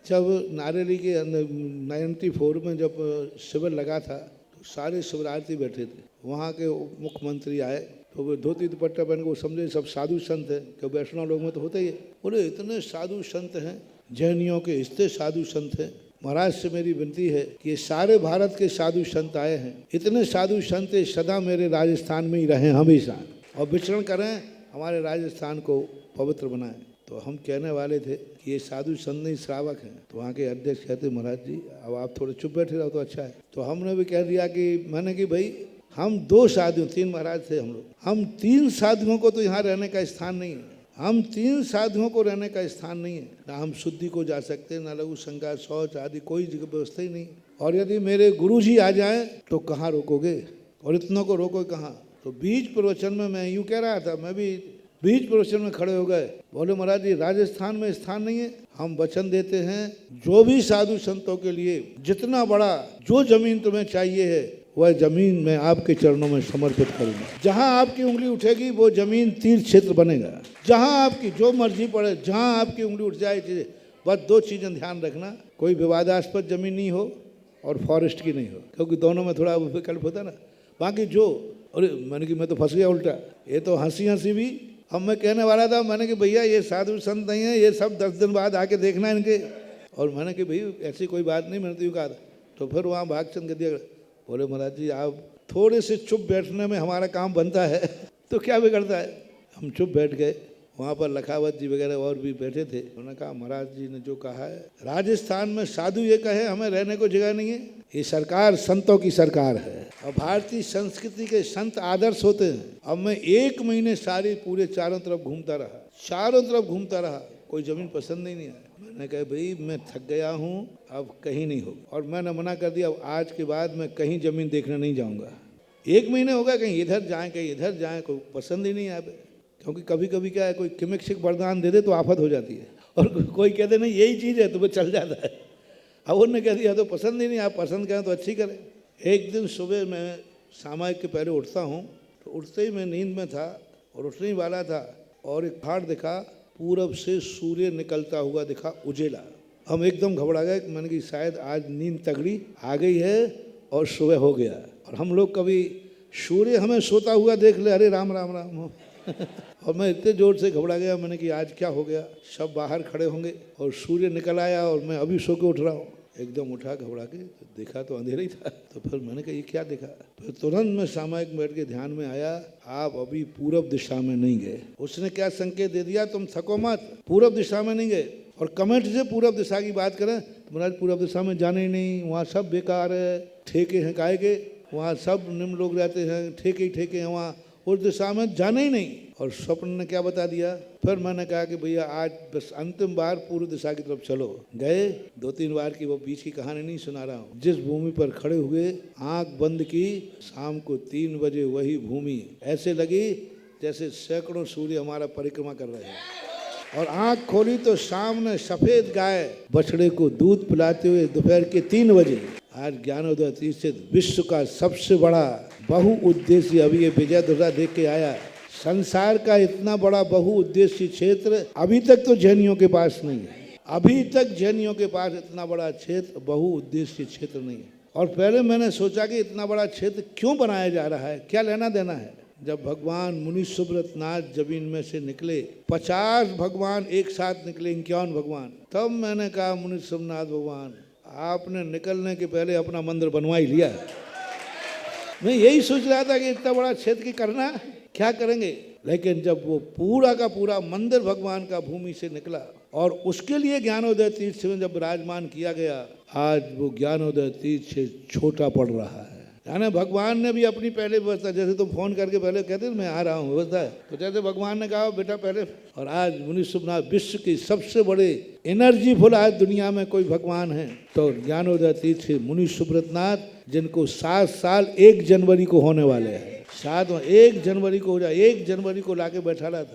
जब नारेली के 94 में जब शिविर लगा था तो सारे शिवरार्थी बैठे थे, वहाँ के मुख्यमंत्री आए तो वो धोती दुपट्टा पहन के वो समझे सब साधु संत हैं, क्यों वैष्णव लोग में तो होते ही है। बोले इतने साधु संत हैं, जैनियों के इतने साधु संत हैं, महाराज से मेरी विनती है कि ये सारे भारत के साधु संत आए हैं, इतने साधु संत सदा मेरे राजस्थान में ही रहें हमेशा और विचरण करें, हमारे राजस्थान को पवित्र बनाएं। तो हम कहने वाले थे कि ये साधु संत नहीं श्रावक हैं। तो वहाँ के अध्यक्ष कहते महाराज जी अब आप थोड़े चुप बैठे रहो तो अच्छा है। तो हमने भी कह दिया कि मैंने कि भाई हम 2 साधु, 3 महाराज थे हम लोग, हम 3 साधुओं को तो यहाँ रहने का स्थान नहीं है, हम 3 साधुओं को रहने का स्थान नहीं है, ना हम शुद्धि को जा सकते, ना लघु शंका शौच आदि कोई व्यवस्था ही नहीं। और यदि मेरे गुरु जी आ जाए तो कहाँ रोकोगे और इतनों को रोकोगे कहाँ। तो बीच प्रवचन में मैं यूँ कह रहा था, मैं भी बीच प्रवचन में खड़े हो गए, बोले महाराज जी राजस्थान में स्थान नहीं है, हम वचन देते हैं जो भी साधु संतों के लिए जितना बड़ा जो जमीन तुम्हें चाहिए है वह जमीन मैं आपके चरणों में समर्पित करूंगा। जहां आपकी उंगली उठेगी वो जमीन तीर्थ क्षेत्र बनेगा। जहां आपकी जो मर्जी पड़े, जहां आपकी उंगली उठ जाए, बस 2 चीजें ध्यान रखना, कोई विवादास्पद जमीन नहीं हो और फॉरेस्ट की नहीं हो, क्योंकि दोनों में थोड़ा विकल्प होता ना। बाकी जो, अरे मैंने कि मैं तो फंस गया उल्टा, ये तो हंसी हंसी भी। अब मैं कहने वाला था, मैंने कि भैया ये साधु संत नहीं है, ये सब 10 दिन बाद आके देखना इनके। और मैंने कि भाई ऐसी कोई बात नहीं, मैंने तो यूँ कहा था। तो फिर वहाँ भागचंद कर दिया, बोले महाराज जी आप थोड़े से चुप बैठने में हमारा काम बनता है तो क्या बिगड़ता है। हम चुप बैठ गए। वहाँ पर लखावत जी वगैरह और भी बैठे थे। उन्होंने कहा महाराज जी ने जो कहा है, राजस्थान में साधु ये कहे हमें रहने को जगह नहीं है, ये सरकार संतों की सरकार है और भारतीय संस्कृति के संत आदर्श होते हैं। अब मैं 1 महीने सारी पूरे चारों तरफ घूमता रहा, कोई जमीन पसंद ही नहीं आया। मैंने कहा भाई मैं थक गया हूँ, अब कहीं नहीं होगा। और मैंने मना कर दिया, अब आज के बाद मैं कहीं जमीन देखने नहीं जाऊँगा। 1 महीने हो गया, कहीं इधर जाएँ कहीं इधर जाएँ, कोई पसंद ही नहीं आया। क्योंकि कभी कभी क्या है, कोई किमिक वरदान दे दे तो आफत हो जाती है, और कोई कहते नहीं यही चीज़ है तो वो चल जाता है। अब उन्होंने कह दिया तो पसंद ही नहीं, आप पसंद करें तो अच्छी करें। एक दिन सुबह मैं सामायिक के पहले उठता हूँ, तो उठते ही मैं नींद में था और उठने ही वाला था और एक पहाड़ दिखा, पूरब से सूर्य निकलता हुआ दिखा उजेला। हम एकदम घबरा गए, मैंने कि शायद आज नींद तगड़ी आ गई है और सुबह हो गया। और हम लोग कभी सूर्य हमें सोता हुआ देख ले, अरे राम राम राम हो और मैं इतने जोर से घबरा गया, मैंने कि आज क्या हो गया, सब बाहर खड़े होंगे और सूर्य निकल आया और मैं अभी सो के उठ रहा हूँ। एकदम उठा घबरा के, तो देखा तो अंधेरा ही था। तो फिर मैंने कहा ये क्या देखा। फिर तुरंत मैं सामायिक में बैठ के ध्यान में आया, आप अभी पूरब दिशा में नहीं गए। उसने क्या संकेत दे दिया, तुम थको मत, पूरब दिशा में नहीं गए। और कमेंट से पूरब दिशा की बात करें तो महाराज पूरब दिशा में जाने ही नहीं, वहाँ सब बेकार है, ठेके हैं काहे के, वहाँ सब निम्न लोग रहते हैं, ठेके ही ठेके हैं, वहाँ उस दिशा में जाना ही नहीं। और स्वप्न ने क्या बता दिया। फिर मैंने कहा कि भैया आज बस अंतिम बार पूर्व दिशा की तरफ चलो। गए, 2-3 बार की वो बीच की कहानी नहीं सुना रहा हूँ। जिस भूमि पर खड़े हुए, आंख बंद की, शाम को 3 बजे वही भूमि ऐसे लगी जैसे सैकड़ों सूर्य हमारा परिक्रमा कर रहे हैं। और आंख खोली तो सामने सफेद गाय बछड़े को दूध पिलाते हुए दोपहर के 3 बजे। आज ज्ञानोदय तीर्थ से विश्व का सबसे बड़ा बहुउद्देशीय, अभी ये विजयध्वजा देख के आया, संसार का इतना बड़ा बहुउद्देशीय क्षेत्र अभी तक तो जैनियों के पास नहीं है। अभी तक जैनियों के पास इतना बड़ा क्षेत्र, बहुउद्देशीय क्षेत्र नहीं है। और पहले मैंने सोचा कि इतना बड़ा क्षेत्र क्यों बनाया जा रहा है, क्या लेना देना है। जब भगवान मुनि सुब्रत नाथ जमीन में से निकले, 50 भगवान एक साथ निकले, 51 भगवान, तब मैंने कहा मुनि सुब्रत भगवान आपने निकलने के पहले अपना मंदिर बनवा ही लिया। मैं यही सोच रहा था कि इतना बड़ा क्षेत्र की करना क्या करेंगे। लेकिन जब वो पूरा का पूरा मंदिर भगवान का भूमि से निकला और उसके लिए ज्ञानोदय तीर्थ में जब विराजमान किया गया, आज वो ज्ञानोदय तीर्थ से छोटा पड़ रहा है। यानी भगवान ने भी अपनी पहले व्यवस्था, जैसे तुम फोन करके पहले कहते मैं आ रहा हूँ व्यवस्था है, तो जैसे भगवान ने कहा बेटा पहले। और आज मुनि सुब्रत विश्व की सबसे बड़े एनर्जीफुल आज दुनिया में कोई भगवान है तो ज्ञानोदय तीर्थ से मुनि सुब्रत नाथ, जिनको 7 साल 1 जनवरी को होने वाले हैं। 1 जनवरी को हो जाए, 1 जनवरी को लाके बैठा रहा था।